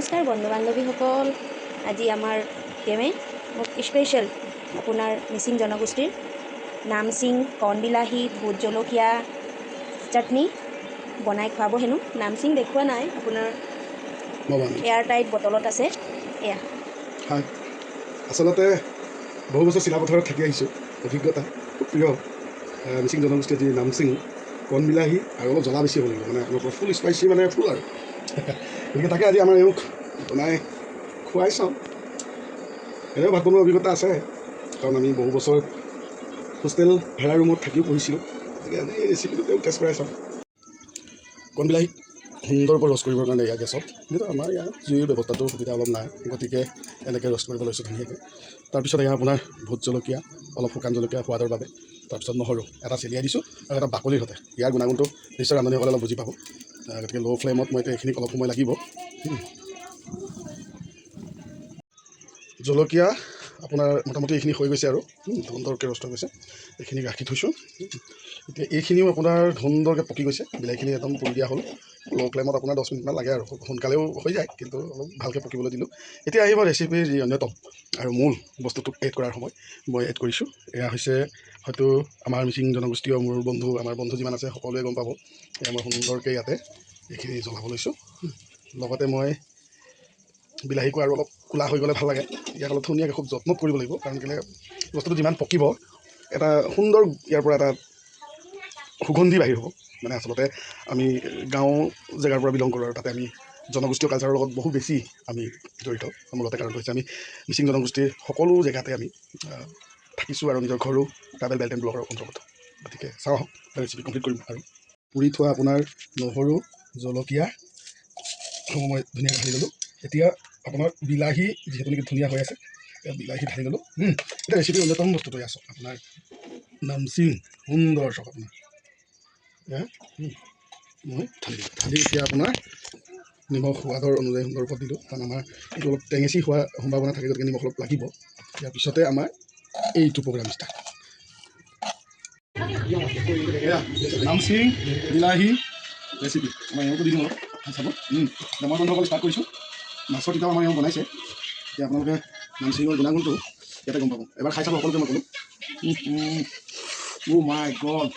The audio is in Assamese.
নমস্কাৰ বন্ধু বান্ধৱীসকল। আজি আমাৰ টেমে মোক স্পেচিয়েল আপোনাৰ মিচিং জনগোষ্ঠীৰ নামচিং কণ বিলাহী ভোট জলকীয়া চাটনি বনাই খুৱাব হেনো। নামচিং দেখুওৱা নাই, আপোনাৰ এয়াৰ টাইট বটলত আছে। এয়া হয়, আচলতে বহু বছৰ চিলাপথাৰত থাকি আহিছোঁ, অভিজ্ঞতা খুব প্ৰিয় মিচিং জনগোষ্ঠীৰ যি নামচিং কণ বিলাহী আৰু অলপ জ্বলা বেছি হ'ব লাগিব, মানে অলপ ফুল স্পাইচি, মানে ফুল আৰু গতিকে তাকে আজি আমাৰ এওঁক বনাই খুৱাই চাওঁ। এনেও ভাত বনোৱাৰ অভিজ্ঞতা আছে, কাৰণ আমি বহু বছৰ হোষ্টেল ভাড়া ৰুমত থাকিও পঢ়িছিলোঁ। গতিকে আজি এই ৰেচিপিটো তেওঁক টেষ্ট কৰাই চাওঁ। কণ বিলাহী সুন্দৰকৈ ৰ'ষ্ট কৰিবৰ কাৰণে ইয়াৰ গেছত, কিন্তু আমাৰ ইয়াত জুইৰ ব্যৱস্থাটো সুবিধা অলপ নাই, গতিকে এনেকৈ ৰ'ষ্ট কৰিব লৈছোঁ ধুনীয়াকৈ। তাৰপিছত এয়া আপোনাৰ ভোট জলকীয়া, অলপ শুকান জলকীয়া সোৱাদৰ বাবে, তাৰপিছত নহৰু এটা চেলিয়াই দিছোঁ আৰু এটা বাকলিৰ সতে। ইয়াৰ গুণাগুণটো নিশ্চয় ৰান্ধনীসকলে অলপ বুজি পাব, গতিকে ল' ফ্লেমত মই এতিয়া এইখিনিক অলপ সময় লাগিব। জলকীয়া আপোনাৰ মোটামুটি এইখিনি হৈ গৈছে আৰু সুন্দৰকৈ ৰষ্ট হৈ গৈছে, এইখিনি ৰাখি থৈছোঁ। এতিয়া এইখিনিও আপোনাৰ সুন্দৰকৈ পকি গৈছে, বিলাহীখিনি একদম পুৰি দিয়া হ'ল। ল' ফ্লেমত আপোনাৰ 10 মিনিটমান লাগে আৰু সোনকালেও হৈ যায়, কিন্তু অলপ ভালকৈ পকিবলৈ দিলোঁ। এতিয়া আহিব ৰেচিপিৰ যি অন্যতম আৰু মূল বস্তুটোক এড কৰাৰ সময়। মই এড কৰিছোঁ, এয়া হৈছে হয়তো আমাৰ মিচিং জনগোষ্ঠীয় মোৰ বন্ধু, আমাৰ বন্ধু যিমান আছে সকলোৱে গম পাব। এয়া মই সুন্দৰকৈ ইয়াতে এইখিনি জ্বলাব লৈছোঁ। লগতে মই বিলাহীকো আৰু অলপ ক'লা হৈ গ'লে ভাল লাগে, ইয়াক অলপ ধুনীয়াকৈ খুব যত্নত কৰিব লাগিব, কাৰণ কেলৈ বস্তুটো যিমান পকিব এটা সুন্দৰ ইয়াৰ পৰা এটা সুগন্ধি বাহিৰ হ'ব। মানে আচলতে আমি গাঁও জেগাৰ পৰা বিলং কৰোঁ, আৰু তাতে আমি জনগোষ্ঠীয় কালচাৰৰ লগত বহু বেছি আমি জড়িত। মূলতে কাৰণটো হৈছে আমি মিচিং জনগোষ্ঠীৰ সকলো জেগাতে আমি থাকিছোঁ, আৰু নিজৰ ঘৰো ট্ৰাইবেল বেল্ট এণ্ড ব্লকৰ অন্তৰ্গত। গতিকে চাওঁ আহক, ৰেচিপি কমপ্লিট কৰিম। আৰু পুৰি থোৱা আপোনাৰ নহৰু জলকীয়া মই ধুনীয়াকৈ ঢালি ল'লোঁ। এতিয়া আপোনাৰ বিলাহী যিহেতু নেকি ধুনীয়া হৈ আছে, বিলাহী ঢালি ল'লোঁ। এতিয়া ৰেচিপিৰ অন্যতম বস্তুটো আছে আপোনাৰ নামচিং, সুন্দৰ চক আপোনাৰ মই ঢালি এতিয়া আপোনাৰ নিমখ সোৱাদৰ অনুযায়ী সুন্দৰ ওপৰত দিলোঁ, কাৰণ আমাৰ এইটো অলপ টেঙেচি হোৱাৰ সম্ভাৱনা থাকে, গতিকে নিমখ অলপ লাগিব। ইয়াৰ পিছতে আমাৰ এইটো প্ৰগ্ৰাম ষ্টাৰ্ট। নামচিং বিলাহী ৰেচিপি আমাৰ এওঁকো দি দিম অলপ চাব। মই বন্ধুসকল ষ্টাৰ্ট কৰিছোঁ। মাছৰ তিতাও আমাৰ এওঁ বনাইছে, এতিয়া আপোনালোকে নামচিঙৰ গুণাগুণটো ইয়াতে গম পাব। এবাৰ খাই চাব সকলোকে মই ক'লোঁ। অ' মাই গড,